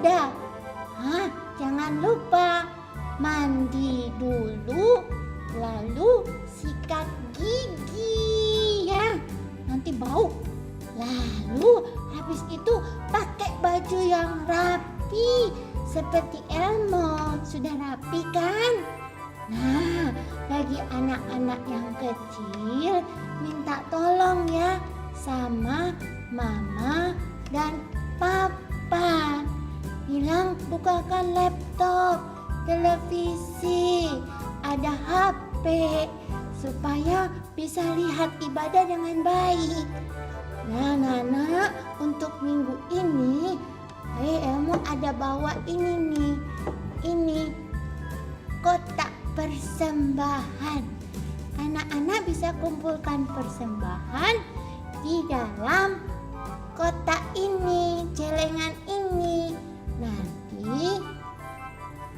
ibadah. Jangan lupa mandi dulu, lalu sikat gigi ya, nanti bau. Lalu habis itu pakai baju yang rapi seperti Elmo. Sudah rapi kan? Nah, bagi anak-anak yang kecil minta tolong ya sama mama dan papa. Bilang bukakan laptop, televisi, ada HP supaya bisa lihat ibadah dengan baik. Nah, Nana, untuk minggu ini Elmo ada bawa ini nih. Ini kotak persembahan. Anak-anak bisa kumpulkan persembahan di dalam kotak ini, celengan ini. Nanti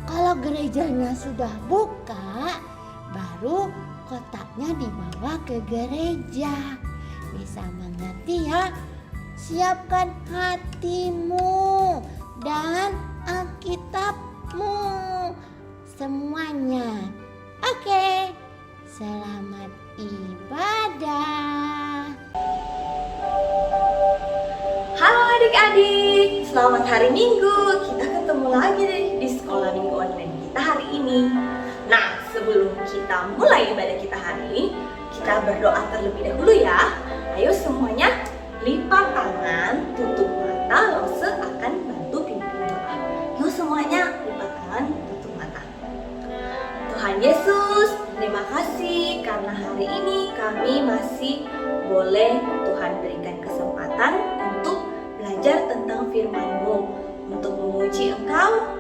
kalau gerejanya sudah buka, baru kotaknya dibawa ke gereja. Bisa mengerti ya? Siapkan hatimu dan Alkitabmu semuanya. Oke, selamat ibadah. Halo adik-adik, selamat hari Minggu. Kita ketemu lagi di sekolah minggu online kita hari ini. Nah, sebelum kita mulai ibadah kita hari ini, kita berdoa terlebih dahulu ya. Ayo semuanya lipat tangan, tutup mata, Lose akan bantu pimpin doa. Yuk semuanya lipat tangan, tutup mata. Tuhan Yesus, terima kasih karena hari ini kami masih boleh Tuhan berikan kesempatan untuk belajar tentang firman-Mu, untuk memuji Engkau,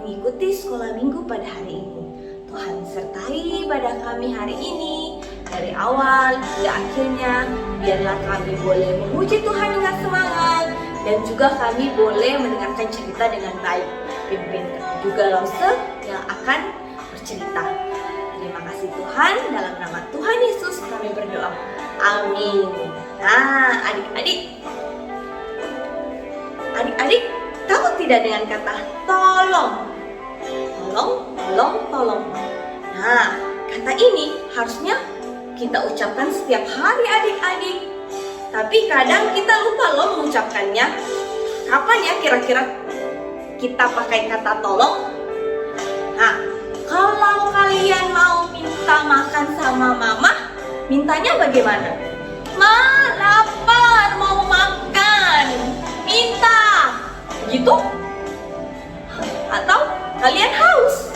mengikuti sekolah minggu pada hari ini. Tuhan sertai pada kami hari ini, dari awal hingga akhirnya. Biarlah kami boleh memuji Tuhan dengan semangat, dan juga kami boleh mendengarkan cerita dengan baik. Pimpin juga Lose yang akan bercerita. Terima kasih Tuhan, dalam nama Tuhan Yesus kami berdoa. Amin. Nah, adik-adik tahu tidak dengan kata tolong? Tolong. Nah, kata ini harusnya kita ucapkan setiap hari adik-adik. Tapi kadang kita lupa loh mengucapkannya. Kapan ya kira-kira kita pakai kata tolong? Nah, kalau kalian mau minta makan sama mama, mintanya bagaimana? Ma, lapar, mau makan. Minta. Gitu? Atau kalian haus?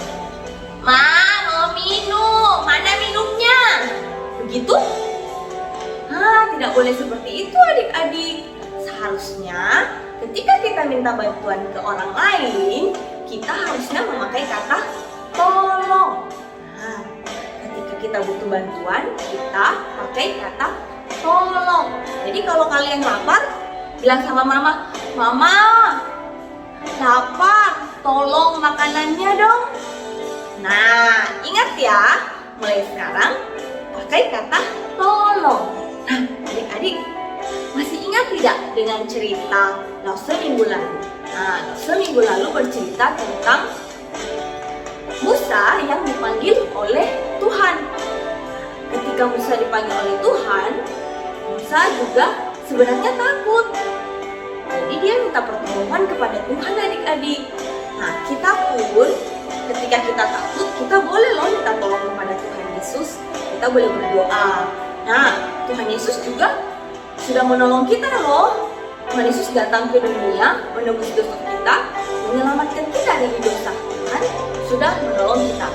Ma, mau minum. Mana minumnya? Begitu? Tidak boleh seperti itu adik-adik. Seharusnya ketika kita minta bantuan ke orang lain, kita harusnya memakai kata tolong. Nah, ketika kita butuh bantuan, kita pakai kata tolong. Jadi kalau kalian lapar, bilang sama mama, Mama, lapar, tolong makanannya dong. Nah, ingat ya, mulai sekarang pakai kata tolong. Nah, adik-adik masih ingat tidak dengan cerita Lose minggu lalu? Nah, Lose minggu lalu bercerita tentang Musa yang dipanggil oleh Tuhan. Ketika Musa dipanggil oleh Tuhan, Musa juga sebenarnya takut. Jadi dia minta pertolongan kepada Tuhan adik-adik. Nah, kita pun ketika kita takut, kita boleh loh minta tolong kepada Tuhan Yesus. Kita boleh berdoa. Nah, Tuhan Yesus juga sudah menolong kita loh. Tuhan Yesus datang ke dunia, menebus dosa kita, menyelamatkan kita dari dosa. Tuhan sudah menolong kita.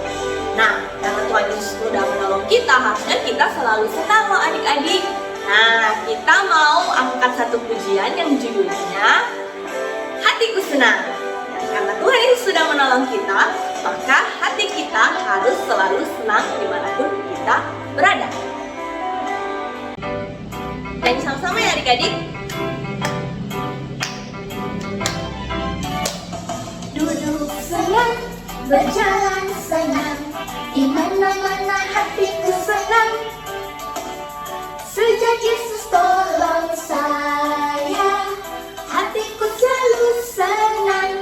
Nah, karena Tuhan Yesus sudah menolong kita, harusnya kita selalu senang loh adik-adik. Nah, kita mau angkat satu pujian yang judulnya Hatiku Senang. Karena Tuhan Yesus sudah menolong kita, maka hati kita harus selalu senang dimanapun kita berada. Dan sama-sama ya adik-adik. Duduk senang, berjalan senang, di mana-mana hatiku senang. Sejak Yesus tolong saya, hatiku selalu senang.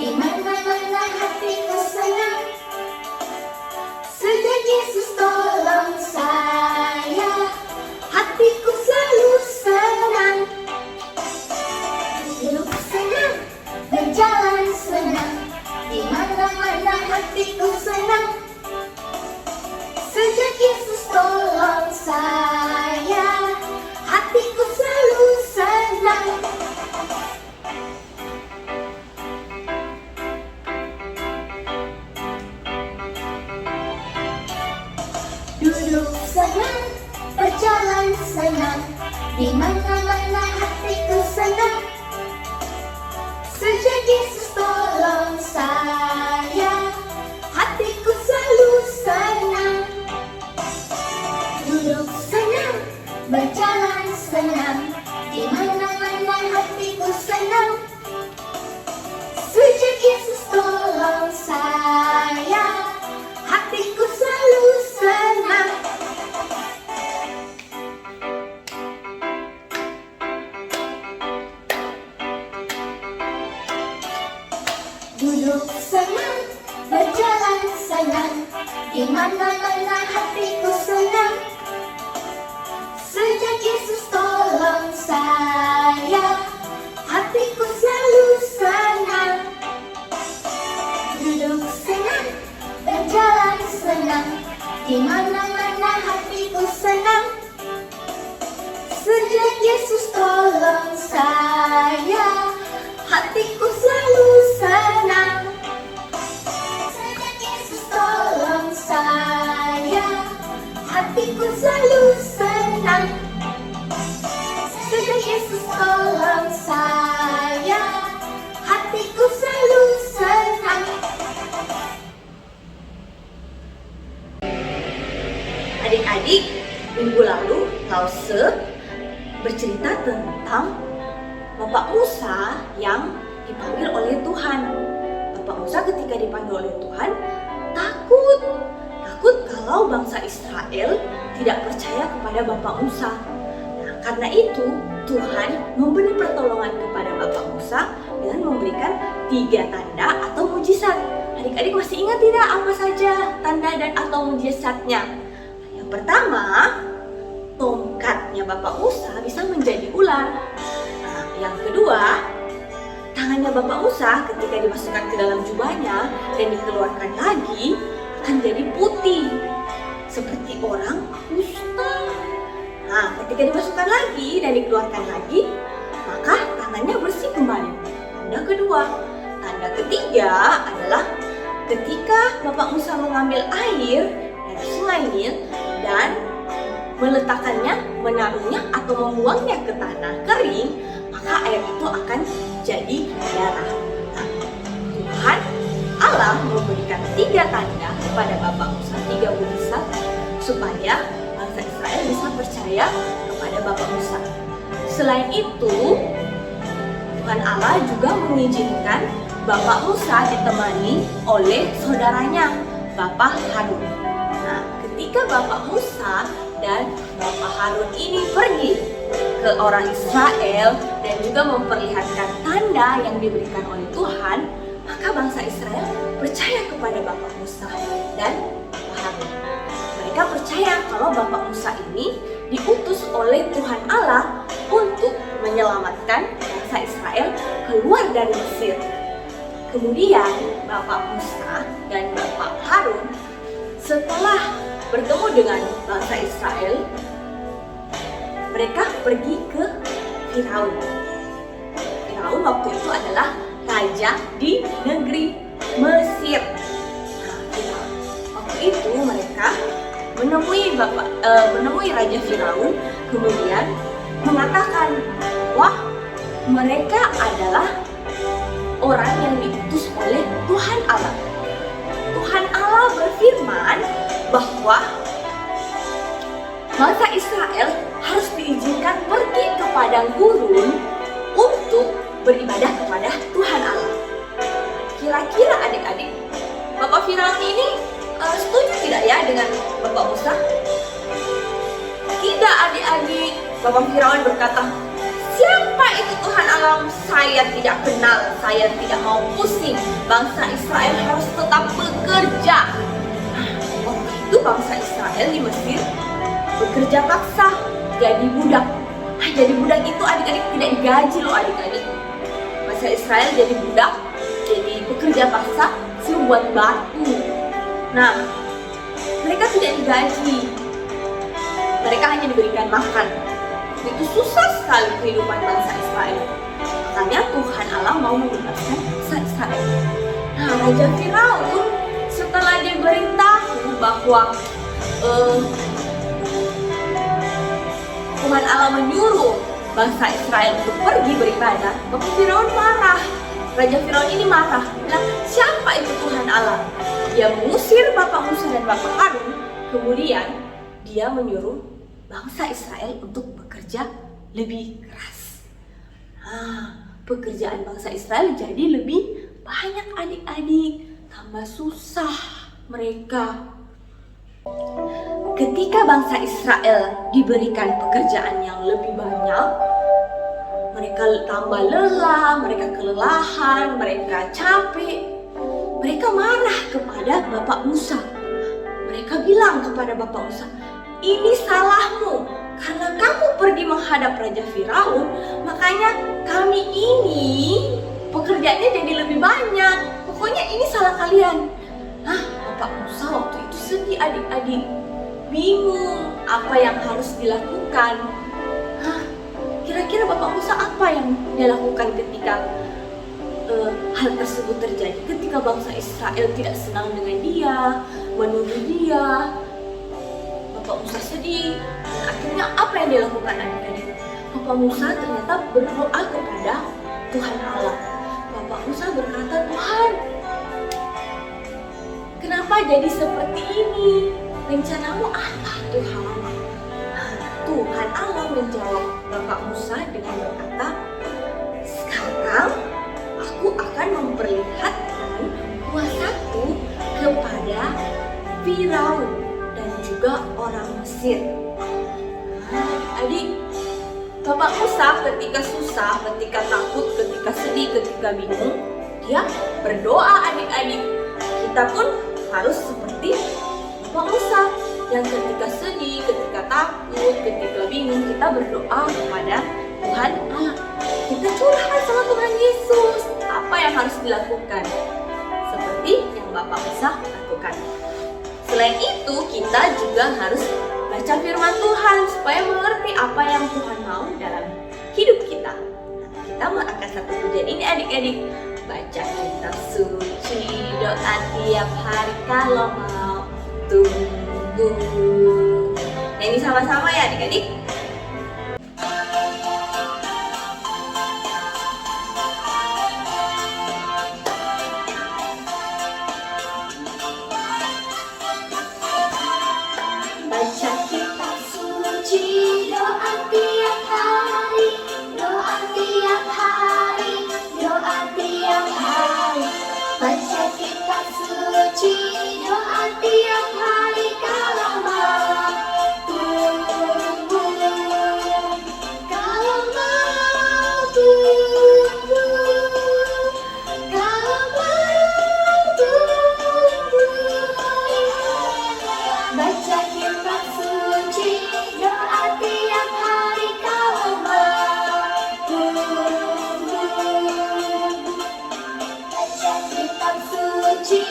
di mana-mana hatiku senang. Sejak Yesus tolong saya, hatiku selalu senang. Hidup senang, berjalan senang, di mana-mana hatiku senang. Sejak Yesus tolong saya, hatiku selalu senang. Duduk senang, berjalan senang, di mana-mana hatiku senang. Sejak Yesus tolong saya, hatiku selalu senang. Duduk senang, berjalan senang, di mana-mana hatiku senang. Sejak Yesus tolong saya, hatiku selalu senang. Duduk senang, berjalan senang, di mana-mana hatiku senang. Sejak Yesus tolong saya, hatiku selalu senang. Duduk senang, berjalan senang, di mana-mana hatiku senang. Sejak Yesus tolong saya, hatiku selalu senang. Sejak Yesus tolong saya, hatiku selalu senang. Sejak Yesus tolong saya, hatiku selalu senang. Adik-adik, minggu lalu Lause bercerita tentang Bapak Musa yang dipanggil oleh Tuhan. Bapak Musa ketika dipanggil oleh Tuhan takut kalau bangsa Israel tidak percaya kepada Bapak Musa. Nah, karena itu Tuhan memberi pertolongan kepada Bapak Musa dengan memberikan 3 tanda atau mujizat. Adik-adik masih ingat tidak apa saja tanda dan atau mujizatnya? Yang pertama, tongkatnya Bapak Musa bisa menjadi ular. Nah, yang kedua, tangannya Bapak Musa ketika dimasukkan ke dalam jubahnya dan dikeluarkan lagi akan jadi putih seperti orang kusta. Nah, ketika dimasukkan lagi dan dikeluarkan lagi, maka tangannya bersih kembali. Tanda kedua. Tanda ketiga adalah ketika Bapak Musa mengambil air dari sungai Nil dan meletakkannya, menaruhnya atau membuangnya ke tanah kering, maka air itu akan jadi darah. Nah, Tuhan Allah memberikan 3 tanda kepada Bapak Musa, 3 mujizat supaya bangsa Israel bisa percaya kepada Bapak Musa. Selain itu, Tuhan Allah juga mengizinkan Bapak Musa ditemani oleh saudaranya, Bapak Harun. Nah, ketika Bapak Musa dan Bapak Harun ini pergi ke orang Israel dan juga memperlihatkan tanda yang diberikan oleh Tuhan, maka bangsa Israel percaya kepada Bapak Musa dan Bapak Harun. Mereka percaya kalau Bapak Musa ini diutus oleh Tuhan Allah untuk menyelamatkan bangsa Israel keluar dari Mesir. Kemudian Bapak Musa dan Bapak Harun setelah bertemu dengan bangsa Israel, mereka pergi ke Firaun. Firaun waktu itu adalah raja di negeri Mesir. Nah, Firaun. Waktu itu mereka menemui Raja Firaun, kemudian mengatakan, wah, mereka adalah orang yang diutus oleh Tuhan Allah. Tuhan Allah berfirman bahwa bangsa Israel harus diizinkan pergi ke padang gurun untuk beribadah kepada Tuhan Allah. Kira-kira adik-adik, Bapak Firaun ini setuju tidak ya dengan Bapak Musa? Tidak, adik-adik. Bapak Firaun berkata, siapa itu Tuhan Allah? Saya tidak kenal, saya tidak mau pusing. Bangsa Israel harus tetap bekerja. Waktu itu bangsa Israel di Mesir bekerja paksa, jadi budak. Jadi budak itu adik-adik tidak digaji loh adik-adik. Bangsa Israel jadi budak, jadi pekerja paksa, suruh buat batu. Nah, mereka tidak digaji, mereka hanya diberikan makan. Itu susah sekali kehidupan bangsa Israel. Makanya Tuhan Allah mau membebaskan bangsa Israel. Nah, Raja Firaun setelah dia beritahu bahwa Tuhan Allah menyuruh bangsa Israel untuk pergi beribadah, Bapak Firaun marah. Raja Firaun ini marah, bilang, siapa itu Tuhan Allah? Dia mengusir Bapak Musa dan Bapak Harun, kemudian dia menyuruh bangsa Israel untuk bekerja lebih keras. Pekerjaan bangsa Israel jadi lebih banyak adik-adik, tambah susah mereka. Ketika bangsa Israel diberikan pekerjaan yang lebih banyak, mereka tambah lelah, mereka kelelahan, mereka capek. Mereka marah kepada Bapak Musa. Mereka bilang kepada Bapak Musa, ini salahmu, karena kamu pergi menghadap Raja Firaun, makanya kami ini pekerjaannya jadi lebih banyak. Pokoknya ini salah kalian. Bapak Musa waktu itu sedih adik-adik, bingung apa yang harus dilakukan. Kira-kira Bapak Musa apa yang dia lakukan ketika hal tersebut terjadi? Ketika bangsa Israel tidak senang dengan dia, menuduh dia, Bapak Musa sedih. Dan akhirnya apa yang dia lakukan adik-adik? Bapak Musa ternyata berdoa kepada Tuhan Allah. Bapak Musa berkata, Tuhan, kenapa jadi seperti ini? Rencanamu apa Tuhan? Tuhan Allah menjawab Bapak Musa dengan berkata, sekarang aku akan memperlihatkan kuasaku kepada Firaun dan juga orang Mesir. Adik, Bapak Musa ketika susah, ketika takut, ketika sedih, ketika bingung, dia berdoa adik-adik. Kita pun harus seperti Bapak Musa yang ketika sedih, ketika takut, ketika bingung, kita berdoa kepada Tuhan Allah. Kita curhat sama Tuhan Yesus apa yang harus dilakukan, seperti yang Bapak Musa lakukan. Selain itu, kita juga harus baca firman Tuhan supaya mengerti apa yang Tuhan mau dalam hidup kita. Kita akan satu pujian ini adik-adik. Baca kitab suci, doa tiap hari kalau mau tunggu. Nyanyi sama-sama ya adik-adik. Baca kitab suci, doa tiap hari, doa tiap hari, doa tiap hari. Baca kitab suci, doa tiap hari kalau mau tunggu, kalau mau tunggu, kalau mau tunggu. Baca kitab suci, doa tiap hari kalau mau tunggu. Baca kitab suci,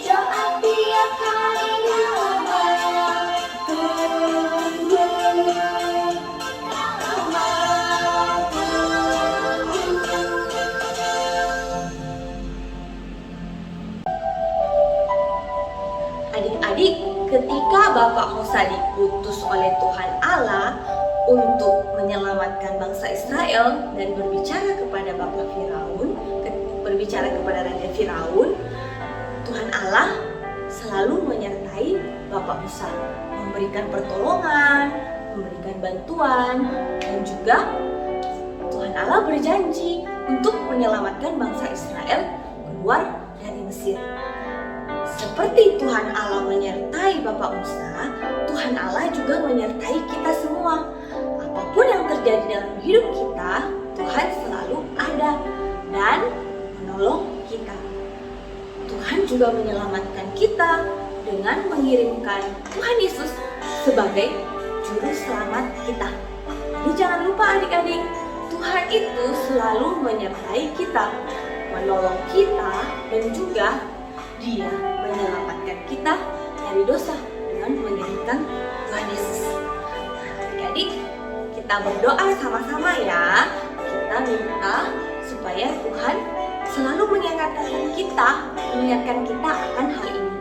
doa tiap hari kalau mau tunggu. Kalau mau tunggu. Adik-adik, ketika Bapak Musa diutus oleh Tuhan Allah untuk menyelamatkan bangsa Israel dan berbicara kepada Bapak Firaun, berbicara kepada Raja Firaun, Tuhan Allah selalu menyertai Bapak Musa, memberikan pertolongan, memberikan bantuan, dan juga Tuhan Allah berjanji untuk menyelamatkan bangsa Israel keluar dari Mesir. Seperti Tuhan Allah menyertai Bapak Musa, Tuhan Allah juga menyertai kita semua. Apapun yang terjadi dalam hidup kita, Tuhan selalu ada dan menolong kita. Tuhan juga menyelamatkan kita dengan mengirimkan Tuhan Yesus sebagai juru selamat kita. Jadi jangan lupa adik-adik, Tuhan itu selalu menyertai kita, menolong kita, dan juga Dia menyelamatkan kita dari dosa dengan mengirimkan Tuhan Yesus. Nah, adik-adik, kita berdoa sama-sama ya. Kita minta supaya Tuhan selalu mengingatkan kita akan hal ini.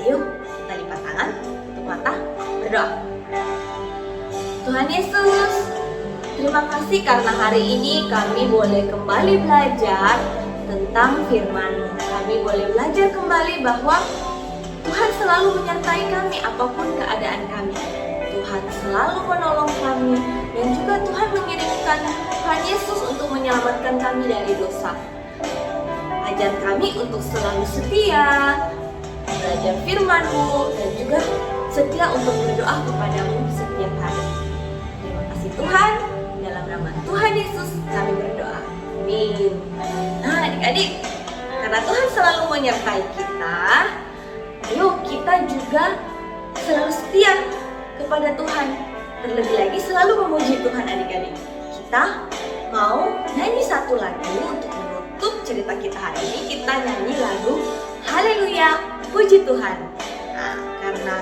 Ayo kita lipat tangan, tutup mata, berdoa. Tuhan Yesus, terima kasih karena hari ini kami boleh kembali belajar tentang firman-Mu. Kami boleh belajar kembali bahwa Tuhan selalu menyertai kami apapun keadaan kami. Tuhan selalu menolong kami dan juga Tuhan mengirimkan Tuhan Yesus untuk menyelamatkan kami dari dosa. Ajar kami untuk selalu setia, belajar firman-Mu dan juga setia untuk berdoa kepada-Mu setiap hari. Terima kasih Tuhan, dalam nama Tuhan Yesus kami berdoa. Amin. Nah adik-adik, karena Tuhan selalu menyertai kita, ayo kita juga selalu setia kepada Tuhan. Terlebih lagi selalu memuji Tuhan adik-adik. Kita mau nyanyi satu lagu untuk menutup cerita kita hari ini. Kita nyanyi lagu Haleluya, Puji Tuhan. Nah, karena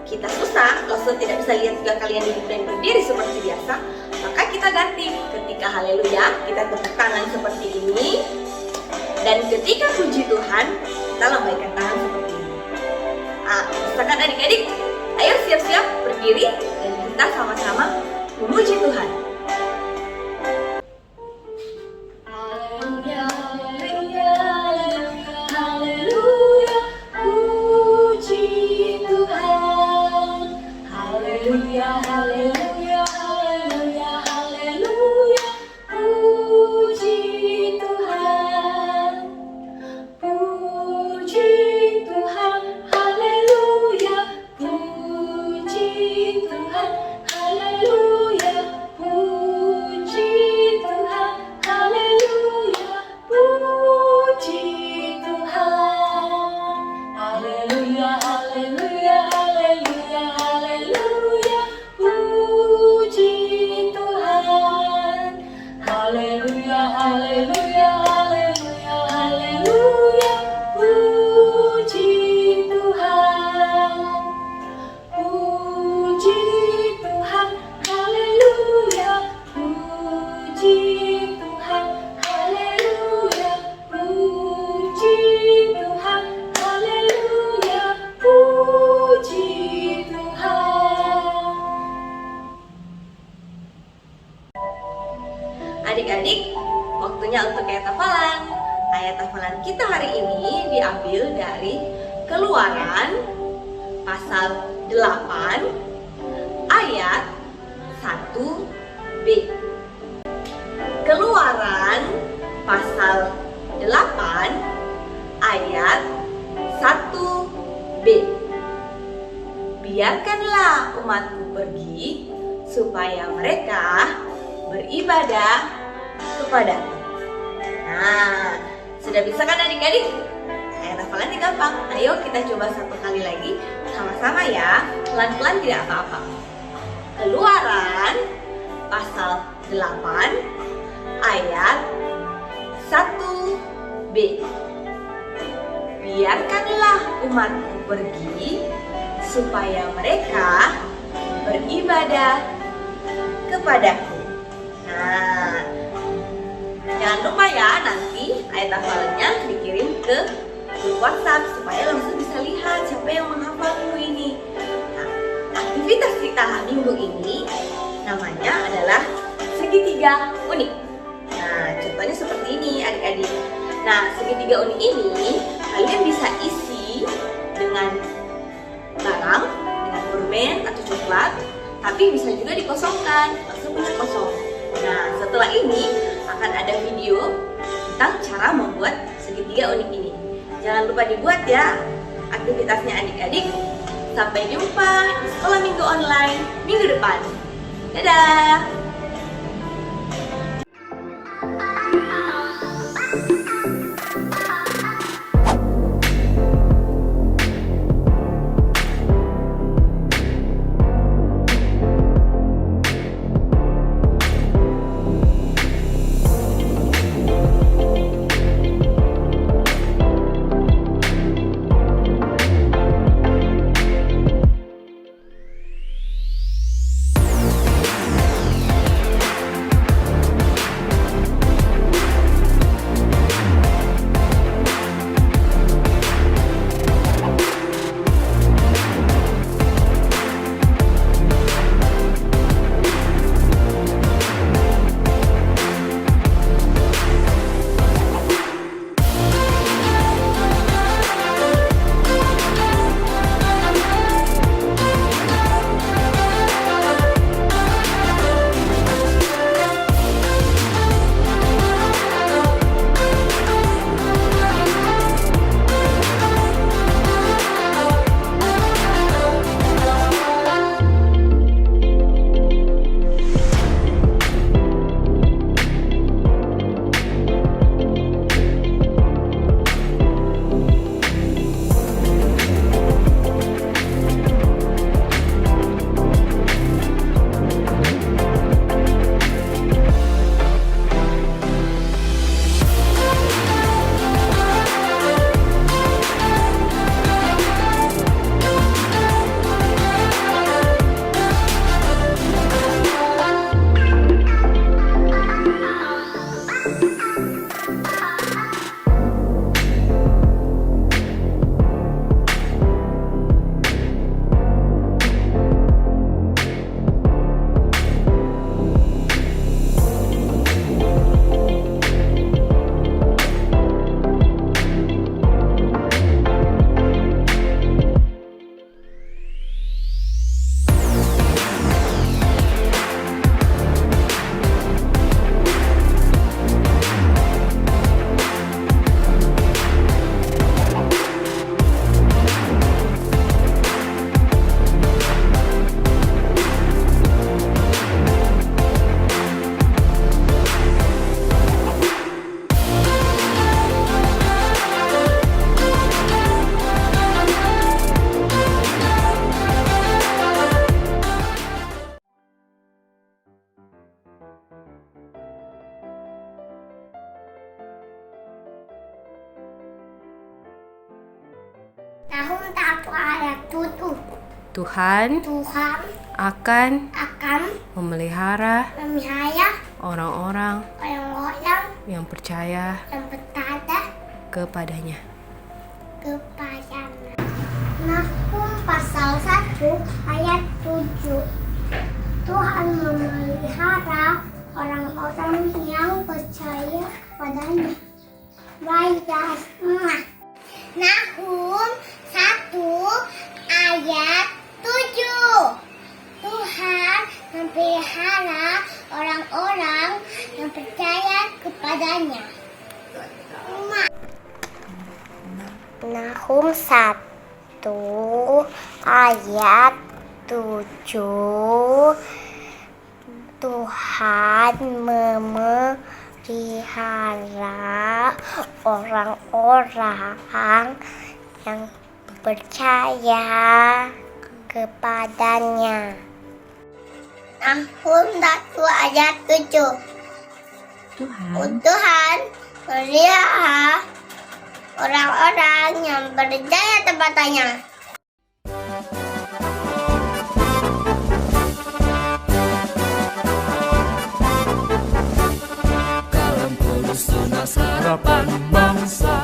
kita susah, kalau tidak bisa lihat juga kalian duduk dan berdiri seperti biasa, maka kita ganti. Ketika Haleluya, kita tepuk tangan seperti ini. Dan ketika puji Tuhan, kita lambaikan tangan seperti ini. Nah, misalkan adik-adik, ayo siap-siap berdiri dan kita sama-sama memuji Tuhan. Haleluya, haleluya, haleluya, puji Tuhan. Haleluya, haleluya, haleluya, haleluya, puji Tuhan. Puji Tuhan, haleluya, puji Tuhan, haleluya, puji Tuhan, haleluya, puji Tuhan. Haleluya, haleluya, haleluya, haleluya, puji Tuhan. Haleluya, haleluya, haleluya, haleluya, puji Tuhan. Puji Tuhan, haleluya, puji Tuhan, haleluya, puji Tuhan, haleluya, puji Tuhan. Adik-adik, waktunya untuk ayat hafalan. Ayat hafalan kita hari ini diambil dari Keluaran pasal 8 ayat 1b. Keluaran pasal 8 ayat 1b. Biarkanlah umatku pergi supaya mereka beribadah kepadaku. Nah, sudah bisa kan adik-adik? Ayat hafalannya gampang. Ayo kita coba satu kali lagi sama-sama ya. Pelan-pelan tidak apa-apa. Keluaran pasal 8 ayat 1b. Biarkanlah umatku pergi supaya mereka beribadah kepadaku. Nah, jangan lupa ya, nanti ayat hafalannya dikirim ke grup WhatsApp supaya langsung bisa lihat siapa yang menghafal minggu ini. Nah, aktivitas kita minggu ini namanya adalah segitiga unik. Nah, contohnya seperti ini adik-adik. Nah, segitiga unik ini kalian bisa isi dengan barang, dengan permen atau coklat, tapi bisa juga dikosongkan, langsung benar kosong. Nah, setelah ini akan ada video tentang cara membuat segitiga unik ini. Jangan lupa dibuat ya aktivitasnya adik-adik. Sampai jumpa di sekolah minggu online minggu depan. Dadah! Tahun satu ayat 7. Tuhan Tuhan akan akan memelihara memelihara orang-orang orang-orang yang percaya yang berkata kepadanya. kepadanya. Nahum pasal 1 ayat 7. Tuhan memelihara orang-orang yang percaya padanya. Baiklah. Nahum 1 ayat 7. Tuhan memelihara orang-orang yang percaya kepadanya. Nahum 1 ayat 7. Tuhan memelihara orang-orang yang percaya kepadanya. Nahum 1 ayat 7. Tuhan memelihara orang-orang yang percaya kepadanya. Kalam Kudus tunas harapan bangsa,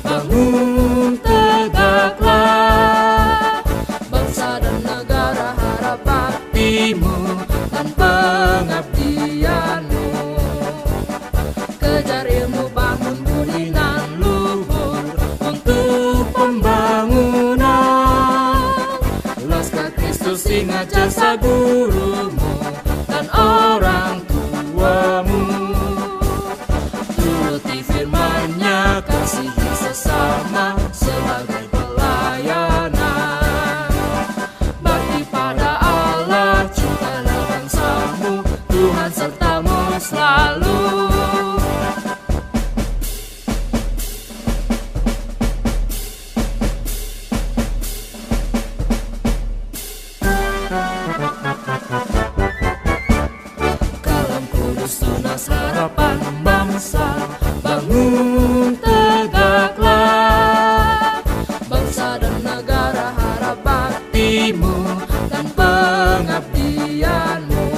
bangun tegaklah. Bangsa dan negara harap baktimu dan pengabdianmu. Kejar ilmu, bangun budi nan luhur untuk pembangunan. Laskar Kristus ingat jasa gurumu dan orang tuamu. Turuti firman-Nya, kasihi sesama sebagai pelayanan. Bakti pada Allah, cintalah bangsamu, Tuhan sertamu selalu. Kalam Kudus tunas harapan bangsa, bangun tegaklah. Bangsa dan negara harap baktimu dan pengabdianmu.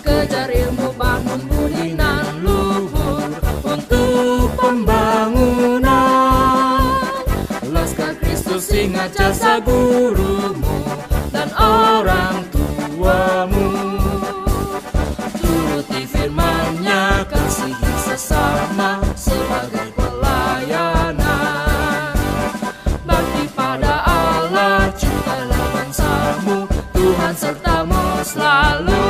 Kejar ilmu, bangun budi nan luhur untuk pembangunan. Laskar Kristus ingat jasa gurumu dan orang tuamu. Turuti firman-Nya, kasihi sesama sebagai pelayanan. Bakti pada Allah, cintalah bangsamu, Tuhan sertamu selalu.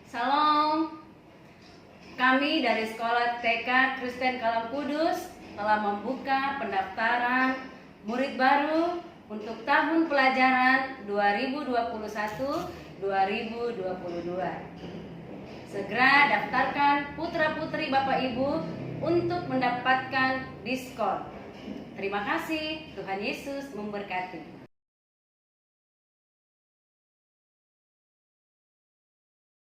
Salam. Kami dari Sekolah TK Kristen Kalam Kudus telah membuka pendaftaran murid baru untuk tahun pelajaran 2021-2022. Segera daftarkan putra-putri Bapak Ibu untuk mendapatkan diskon. Terima kasih, Tuhan Yesus memberkati.